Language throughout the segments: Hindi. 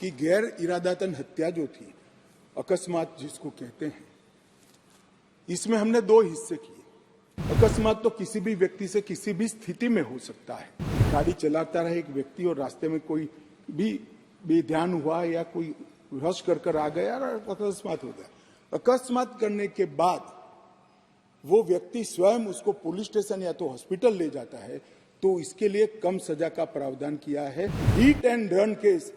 कि गैर इरादतन हत्या जो थी, अकस्मात जिसको कहते हैं, इसमें हमने दो हिस्से किए। अकस्मात तो किसी भी व्यक्ति से किसी भी स्थिति में हो सकता है। गाड़ी चलाता रहे एक व्यक्ति और रास्ते में कोई भी बेध्यान हुआ या कोई रश कर आ गया और अकस्मात हो गया। अकस्मात करने के बाद वो व्यक्ति स्वयं उसको पुलिस स्टेशन या तो हॉस्पिटल ले जाता है, तो इसके लिए कम सजा का प्रावधान किया है। हिट एंड रन केस,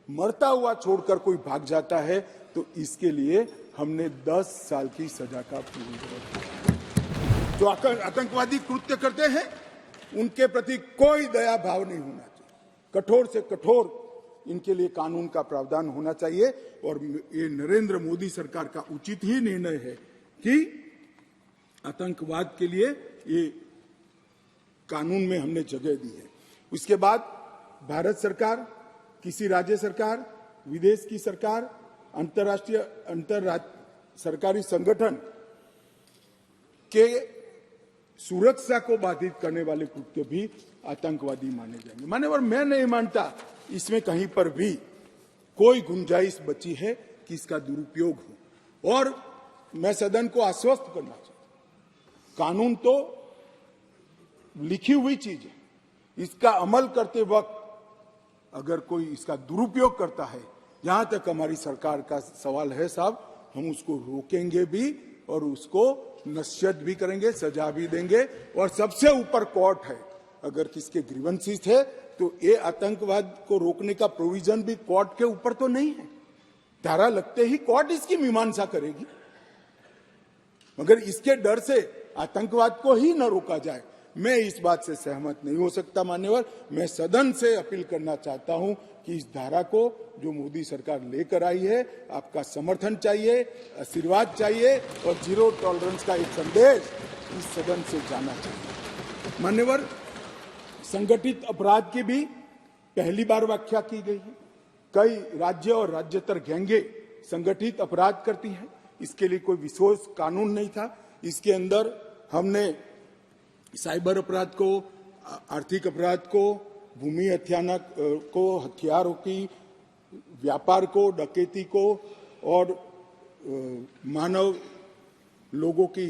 मरता हुआ छोड़कर कोई भाग जाता है, तो इसके लिए हमने 10 साल की सजा का प्रावधान किया। जो आतंकवादी कृत्य करते हैं उनके प्रति कोई दया भाव नहीं होना चाहिए। कठोर से कठोर इनके लिए कानून का प्रावधान होना चाहिए। और ये नरेंद्र मोदी सरकार का उचित ही निर्णय है कि आतंकवाद के लिए ये कानून में हमने जगह दी है। उसके बाद भारत सरकार, किसी राज्य सरकार, विदेश की सरकार, अंतर्राष्ट्रीय सरकारी संगठन के सुरक्षा को बाधित करने वाले कृत्य भी आतंकवादी माने जाएंगे। मान्यवर, मैं नहीं मानता इसमें कहीं पर भी कोई गुंजाइश बची है कि इसका दुरुपयोग हो। और मैं सदन को आश्वस्त करना चाहता हूं, कानून तो लिखी हुई चीज है, इसका अमल करते वक्त अगर कोई इसका दुरुपयोग करता है, जहां तक हमारी सरकार का सवाल है साहब, हम उसको रोकेंगे भी और उसको नसीहत भी करेंगे, सजा भी देंगे। और सबसे ऊपर कोर्ट है। अगर किसके ग्रीवेंसेस है तो ये आतंकवाद को रोकने का प्रोविजन भी कोर्ट के ऊपर तो नहीं है। धारा लगते ही कोर्ट इसकी मीमांसा करेगी, मगर इसके डर से आतंकवाद को ही न रोका जाए, मैं इस बात से सहमत नहीं हो सकता। मान्यवर, मैं सदन से अपील करना चाहता हूं कि इस धारा को जो मोदी सरकार लेकर आई है, आपका समर्थन चाहिए, आशीर्वाद चाहिए और जीरो टॉलरेंस का एक संदेश इस सदन से जाना चाहिए। मान्यवर, संगठित अपराध की भी पहली बार व्याख्या की गई है। कई राज्य और राज्यतर गैंगे संगठित अपराध करती हैं, इसके लिए कोई विशेष कानून नहीं था। इसके अंदर हमने साइबर अपराध को, आर्थिक अपराध को, भूमि हत्याना को, हथियारों की व्यापार को, डकैती को और मानव लोगों की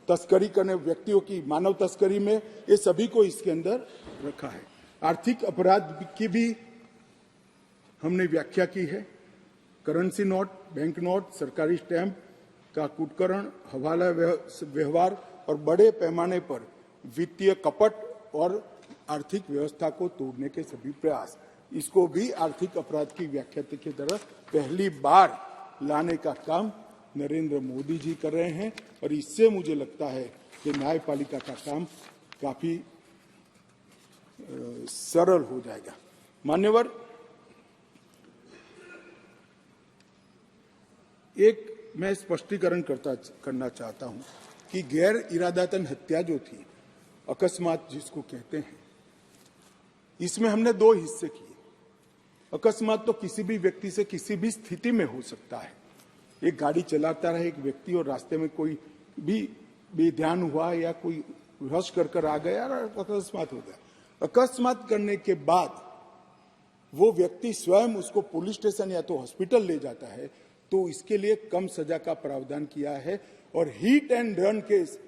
तस्करी करने, व्यक्तियों की मानव तस्करी में, ये सभी को इसके अंदर रखा है। आर्थिक अपराध की भी हमने व्याख्या की है। करेंसी नोट, बैंक नोट, सरकारी स्टैंप का कुटकरण, हवाला व्यवहार और बड़े पैमाने पर वित्तीय कपट और आर्थिक व्यवस्था को तोड़ने के सभी प्रयास, इसको भी आर्थिक अपराध की व्याख्या की तरह पहली बार लाने का काम नरेंद्र मोदी जी कर रहे हैं। और इससे मुझे लगता है कि न्यायपालिका का काम काफी सरल हो जाएगा। मान्यवर, एक मैं स्पष्टीकरण करना चाहता हूं कि गैर इरादतन हत्या जो थी, अकस्मात जिसको कहते हैं, इसमें हमने दो हिस्से किए। अकस्मात तो किसी भी व्यक्ति से किसी भी स्थिति में हो सकता है। एक गाड़ी चलाता रहे एक व्यक्ति और रास्ते में कोई भी बेध्यान हुआ या कोई रश कर आ गया और अकस्मात हो गया। अकस्मात करने के बाद वो व्यक्ति स्वयं उसको पुलिस स्टेशन या तो हॉस्पिटल ले जाता है, तो इसके लिए कम सजा का प्रावधान किया है। और हिट एंड रन केस,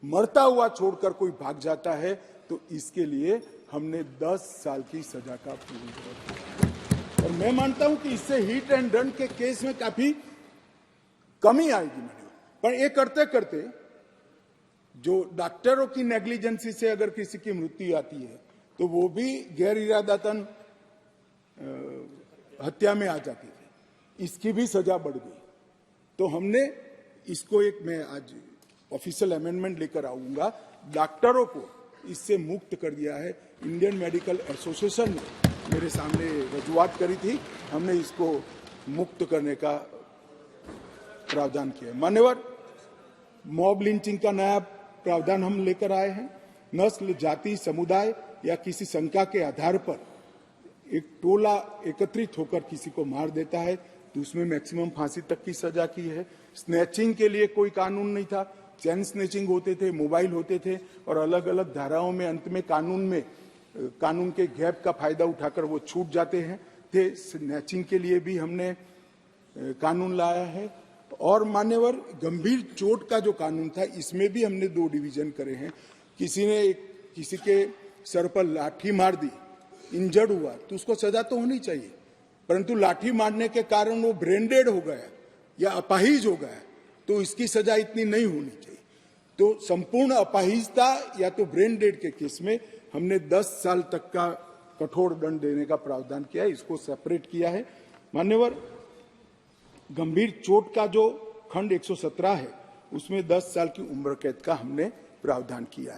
मरता हुआ छोड़कर कोई भाग जाता है, तो इसके लिए हमने 10 साल की सजा का प्रावधान किया। और मैं मानता हूं कि इससे हिट एंड रन के केस में काफी कमी आएगी। पर ये करते करते जो डॉक्टरों की नेग्लिजेंसी से अगर किसी की मृत्यु आती है, तो वो भी गैर इरादतन हत्या में आ जाती थी, इसकी भी सजा बढ़ गई। तो हमने इसको मैं आज ऑफिशियल अमेंडमेंट लेकर आऊंगा, डॉक्टरों को इससे मुक्त कर दिया है। इंडियन मेडिकल एसोसिएशन ने मेरे सामने रजूआत करी थी, हमने इसको मुक्त करने का प्रावधान किया। मान्यवर, मॉब लिंचिंग का नया प्रावधान हम लेकर आए हैं। नस्ल, जाति, समुदाय या किसी शंका के आधार पर एक टोला एकत्रित होकर किसी को मार देता है, तो उसमें मैक्सिमम फांसी तक की सजा की है। स्नैचिंग के लिए कोई कानून नहीं था, चैन स्नैचिंग होते थे, मोबाइल होते थे और अलग अलग धाराओं में अंत में कानून के गैप का फायदा उठाकर वो छूट जाते हैं। थे, स्नैचिंग के लिए भी हमने कानून लाया है। और मान्यवर, गंभीर चोट का जो कानून था, इसमें भी हमने 2 डिवीजन करे हैं। किसी के सर पर लाठी मार दी, इंजर्ड हुआ, तो उसको सजा तो होनी चाहिए, परंतु लाठी मारने के कारण वो ब्रेन डेड हो गया या अपाहिज हो गया, तो इसकी सजा इतनी नहीं होनी चाहिए। तो संपूर्ण अपाहिजता या तो ब्रेन डेड के केस में हमने 10 साल तक का कठोर दंड देने का प्रावधान किया है, इसको सेपरेट किया है। मान्यवर, गंभीर चोट का जो खंड 117 है, उसमें 10 साल की उम्र कैद का हमने प्रावधान किया है।